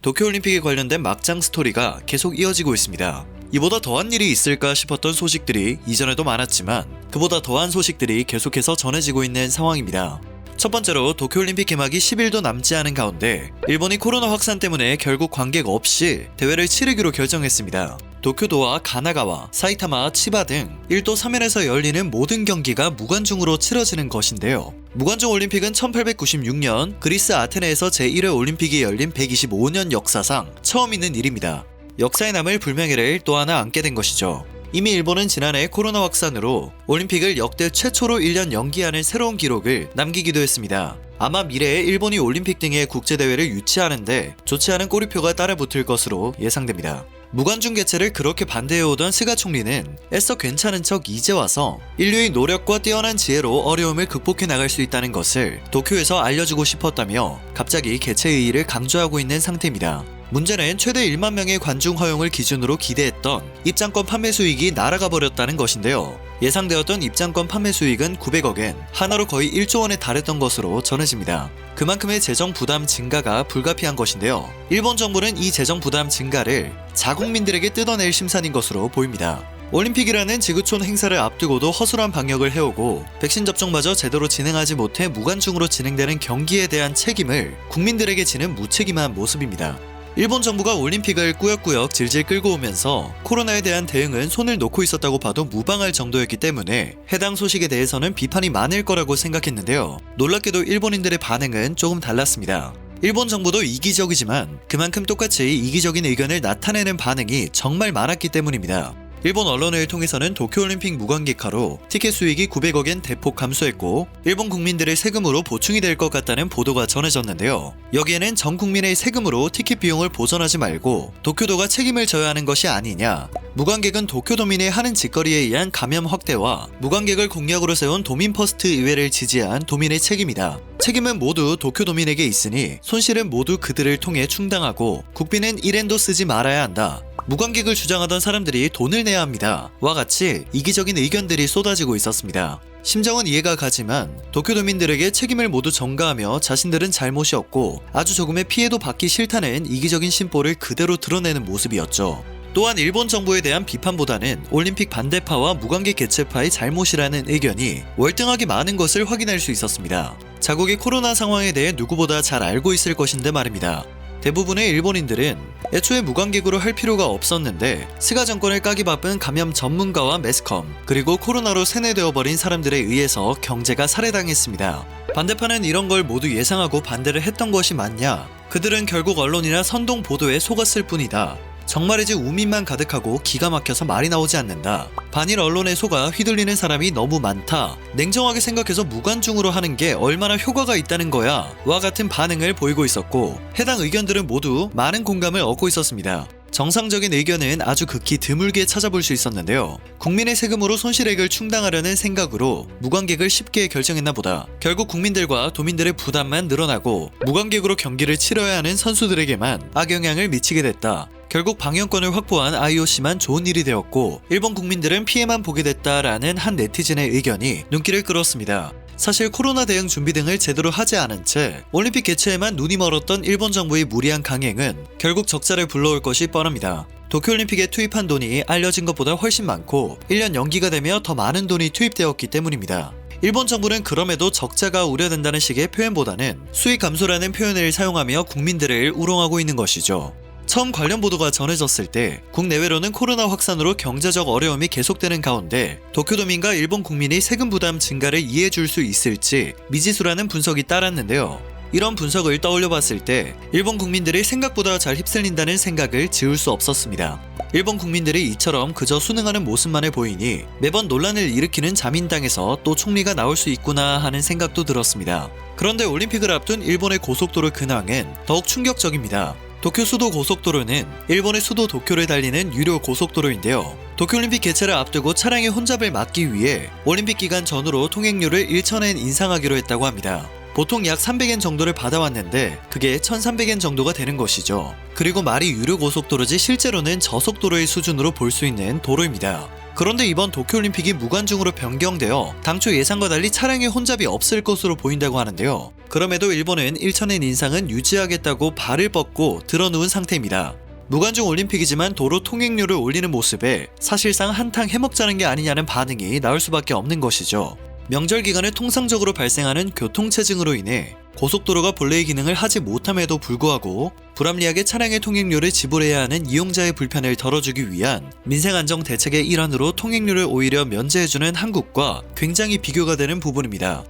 도쿄올림픽에 관련된 막장 스토리가 계속 이어지고 있습니다. 이보다 더한 일이 있을까 싶었던 소식들이 이전에도 많았지만 그보다 더한 소식들이 계속해서 전해지고 있는 상황입니다. 첫 번째로 도쿄올림픽 개막이 10일도 남지 않은 가운데 일본이 코로나 확산 때문에 결국 관객 없이 대회를 치르기로 결정했습니다. 도쿄도와 가나가와, 사이타마, 치바 등 1도 3연에서 열리는 모든 경기가 무관중으로 치러지는 것인데요. 무관중 올림픽은 1896년 그리스 아테네에서 제1회 올림픽이 열린 125년 역사상 처음 있는 일입니다. 역사에 남을 불명예를 또 하나 안게 된 것이죠. 이미 일본은 지난해 코로나 확산으로 올림픽을 역대 최초로 1년 연기하는 새로운 기록을 남기기도 했습니다. 아마 미래에 일본이 올림픽 등의 국제대회를 유치하는데 좋지 않은 꼬리표가 따라붙을 것으로 예상됩니다. 무관중 개최를 그렇게 반대해오던 스가 총리는 애써 괜찮은 척 이제 와서 인류의 노력과 뛰어난 지혜로 어려움을 극복해 나갈 수 있다는 것을 도쿄에서 알려주고 싶었다며 갑자기 개최 의의를 강조하고 있는 상태입니다. 문제는 최대 1만 명의 관중 허용을 기준으로 기대했던 입장권 판매 수익이 날아가 버렸다는 것인데요. 예상되었던 입장권 판매 수익은 900억엔, 하나로 거의 1조 원에 달했던 것으로 전해집니다. 그만큼의 재정 부담 증가가 불가피한 것인데요. 일본 정부는 이 재정 부담 증가를 자국민들에게 뜯어낼 심산인 것으로 보입니다. 올림픽이라는 지구촌 행사를 앞두고도 허술한 방역을 해오고 백신 접종마저 제대로 진행하지 못해 무관중으로 진행되는 경기에 대한 책임을 국민들에게 지는 무책임한 모습입니다. 일본 정부가 올림픽을 꾸역꾸역 질질 끌고 오면서 코로나에 대한 대응은 손을 놓고 있었다고 봐도 무방할 정도였기 때문에 해당 소식에 대해서는 비판이 많을 거라고 생각했는데요. 놀랍게도 일본인들의 반응은 조금 달랐습니다. 일본 정부도 이기적이지만 그만큼 똑같이 이기적인 의견을 나타내는 반응이 정말 많았기 때문입니다. 일본 언론을 통해서는 도쿄올림픽 무관객화로 티켓 수익이 900억엔 대폭 감소했고 일본 국민들의 세금으로 보충이 될 것 같다는 보도가 전해졌는데요. 여기에는 전 국민의 세금으로 티켓 비용을 보전하지 말고 도쿄도가 책임을 져야 하는 것이 아니냐, 무관객은 도쿄도민의 하는 짓거리에 의한 감염 확대와 무관객을 공약으로 세운 도민퍼스트 의회를 지지한 도민의 책임이다. 책임은 모두 도쿄도민에게 있으니 손실은 모두 그들을 통해 충당하고 국빈은 1엔도 쓰지 말아야 한다. 무관객을 주장하던 사람들이 돈을 내야 합니다. 와 같이 이기적인 의견들이 쏟아지고 있었습니다. 심정은 이해가 가지만 도쿄도민들에게 책임을 모두 전가하며 자신들은 잘못이 없고 아주 조금의 피해도 받기 싫다는 이기적인 심보를 그대로 드러내는 모습이었죠. 또한 일본 정부에 대한 비판보다는 올림픽 반대파와 무관객 개최파의 잘못이라는 의견이 월등하게 많은 것을 확인할 수 있었습니다. 자국의 코로나 상황에 대해 누구보다 잘 알고 있을 것인데 말입니다. 대부분의 일본인들은 애초에 무관객으로 할 필요가 없었는데 스가 정권을 까기 바쁜 감염 전문가와 매스컴 그리고 코로나로 세뇌되어버린 사람들에 의해서 경제가 살해당했습니다. 반대파는 이런 걸 모두 예상하고 반대를 했던 것이 맞냐? 그들은 결국 언론이나 선동 보도에 속았을 뿐이다. 정말이지 우민만 가득하고 기가 막혀서 말이 나오지 않는다. 반일 언론에 속아 휘둘리는 사람이 너무 많다. 냉정하게 생각해서 무관중으로 하는 게 얼마나 효과가 있다는 거야. 와 같은 반응을 보이고 있었고 해당 의견들은 모두 많은 공감을 얻고 있었습니다. 정상적인 의견은 아주 극히 드물게 찾아볼 수 있었는데요. 국민의 세금으로 손실액을 충당하려는 생각으로 무관객을 쉽게 결정했나 보다. 결국 국민들과 도민들의 부담만 늘어나고 무관객으로 경기를 치러야 하는 선수들에게만 악영향을 미치게 됐다. 결국 방역권을 확보한 IOC만 좋은 일이 되었고 일본 국민들은 피해만 보게 됐다라는 한 네티즌의 의견이 눈길을 끌었습니다. 사실 코로나 대응 준비 등을 제대로 하지 않은 채 올림픽 개최에만 눈이 멀었던 일본 정부의 무리한 강행은 결국 적자를 불러올 것이 뻔합니다. 도쿄올림픽에 투입한 돈이 알려진 것보다 훨씬 많고 1년 연기가 되며 더 많은 돈이 투입되었기 때문입니다. 일본 정부는 그럼에도 적자가 우려된다는 식의 표현보다는 수익 감소라는 표현을 사용하며 국민들을 우롱하고 있는 것이죠. 처음 관련 보도가 전해졌을 때 국내외로는 코로나 확산으로 경제적 어려움이 계속되는 가운데 도쿄도민과 일본 국민이 세금 부담 증가를 이해해줄 수 있을지 미지수라는 분석이 따랐는데요. 이런 분석을 떠올려 봤을 때 일본 국민들이 생각보다 잘 휩쓸린다는 생각을 지울 수 없었습니다. 일본 국민들이 이처럼 그저 순응하는 모습만을 보이니 매번 논란을 일으키는 자민당에서 또 총리가 나올 수 있구나 하는 생각도 들었습니다. 그런데 올림픽을 앞둔 일본의 고속도로 근황은 더욱 충격적입니다. 도쿄 수도 고속도로는 일본의 수도 도쿄를 달리는 유료 고속도로인데요. 도쿄올림픽 개최를 앞두고 차량의 혼잡을 막기 위해 올림픽 기간 전후로 통행료를 1,000엔 인상하기로 했다고 합니다. 보통 약 300엔 정도를 받아왔는데 그게 1,300엔 정도가 되는 것이죠. 그리고 말이 유료 고속도로지 실제로는 저속도로의 수준으로 볼 수 있는 도로입니다. 그런데 이번 도쿄올림픽이 무관중으로 변경되어 당초 예상과 달리 차량에 혼잡이 없을 것으로 보인다고 하는데요. 그럼에도 일본은 일천의 인상은 유지하겠다고 발을 뻗고 드러누운 상태입니다. 무관중 올림픽이지만 도로 통행료를 올리는 모습에 사실상 한탕 해먹자는 게 아니냐는 반응이 나올 수밖에 없는 것이죠. 명절 기간에 통상적으로 발생하는 교통체증으로 인해 고속도로가 본래의 기능을 하지 못함에도 불구하고 불합리하게 차량의 통행료를 지불해야 하는 이용자의 불편을 덜어주기 위한 민생안정 대책의 일환으로 통행료를 오히려 면제해주는 한국과 굉장히 비교가 되는 부분입니다.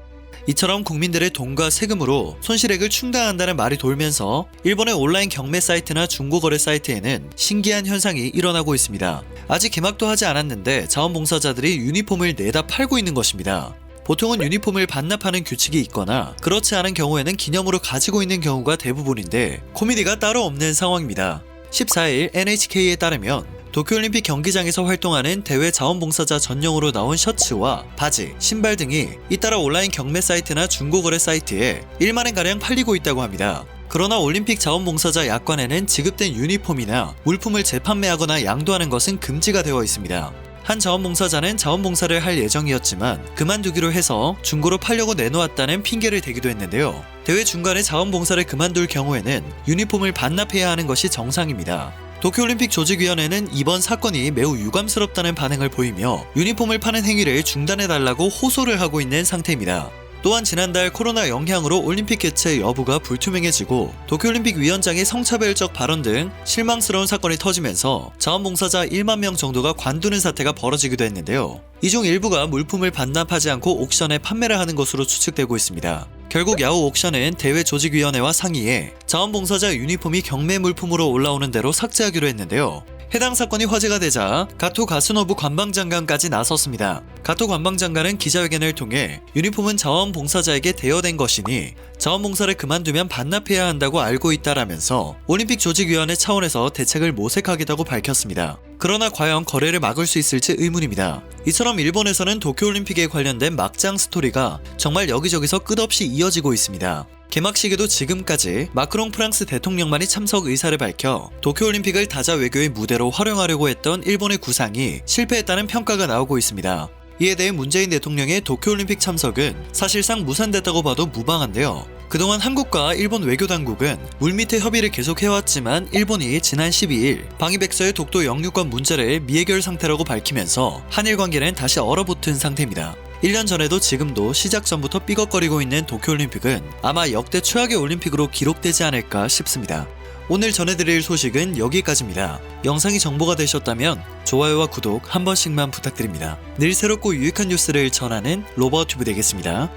이처럼 국민들의 돈과 세금으로 손실액을 충당한다는 말이 돌면서 일본의 온라인 경매 사이트나 중고거래 사이트에는 신기한 현상이 일어나고 있습니다. 아직 개막도 하지 않았는데 자원봉사자들이 유니폼을 내다 팔고 있는 것입니다. 보통은 유니폼을 반납하는 규칙이 있거나 그렇지 않은 경우에는 기념으로 가지고 있는 경우가 대부분인데 코미디가 따로 없는 상황입니다. 14일 NHK에 따르면 도쿄올림픽 경기장에서 활동하는 대외 자원봉사자 전용으로 나온 셔츠와 바지, 신발 등이 잇따라 온라인 경매 사이트나 중고거래 사이트에 1만엔가량 팔리고 있다고 합니다. 그러나 올림픽 자원봉사자 약관에는 지급된 유니폼이나 물품을 재판매하거나 양도하는 것은 금지가 되어 있습니다. 한 자원봉사자는 자원봉사를 할 예정이었지만 그만두기로 해서 중고로 팔려고 내놓았다는 핑계를 대기도 했는데요. 대회 중간에 자원봉사를 그만둘 경우에는 유니폼을 반납해야 하는 것이 정상입니다. 도쿄올림픽 조직위원회는 이번 사건이 매우 유감스럽다는 반응을 보이며 유니폼을 파는 행위를 중단해달라고 호소를 하고 있는 상태입니다. 또한 지난달 코로나 영향으로 올림픽 개최 여부가 불투명해지고 도쿄올림픽 위원장의 성차별적 발언 등 실망스러운 사건이 터지면서 자원봉사자 1만 명 정도가 관두는 사태가 벌어지기도 했는데요. 이 중 일부가 물품을 반납하지 않고 옥션에 판매를 하는 것으로 추측되고 있습니다. 결국 야후 옥션은 대회 조직위원회와 상의해 자원봉사자 유니폼이 경매 물품으로 올라오는 대로 삭제하기로 했는데요. 해당 사건이 화제가 되자 가토 가스노부 관방장관까지 나섰습니다. 가토 관방장관은 기자회견을 통해 유니폼은 자원봉사자에게 대여된 것이니 자원봉사를 그만두면 반납해야 한다고 알고 있다라면서 올림픽 조직위원회 차원에서 대책을 모색하겠다고 밝혔습니다. 그러나 과연 거래를 막을 수 있을지 의문입니다. 이처럼 일본에서는 도쿄올림픽에 관련된 막장 스토리가 정말 여기저기서 끝없이 이어지고 있습니다. 개막식에도 지금까지 마크롱 프랑스 대통령만이 참석 의사를 밝혀 도쿄올림픽을 다자 외교의 무대로 활용하려고 했던 일본의 구상이 실패했다는 평가가 나오고 있습니다. 이에 대해 문재인 대통령의 도쿄올림픽 참석은 사실상 무산됐다고 봐도 무방한데요. 그동안 한국과 일본 외교당국은 물밑에 협의를 계속해왔지만 일본이 지난 12일 방위백서의 독도 영유권 문제를 미해결 상태라고 밝히면서 한일 관계는 다시 얼어붙은 상태입니다. 1년 전에도 지금도 시작 전부터 삐걱거리고 있는 도쿄올림픽은 아마 역대 최악의 올림픽으로 기록되지 않을까 싶습니다. 오늘 전해드릴 소식은 여기까지입니다. 영상이 정보가 되셨다면 좋아요와 구독 한 번씩만 부탁드립니다. 늘 새롭고 유익한 뉴스를 전하는 로버튜브 되겠습니다.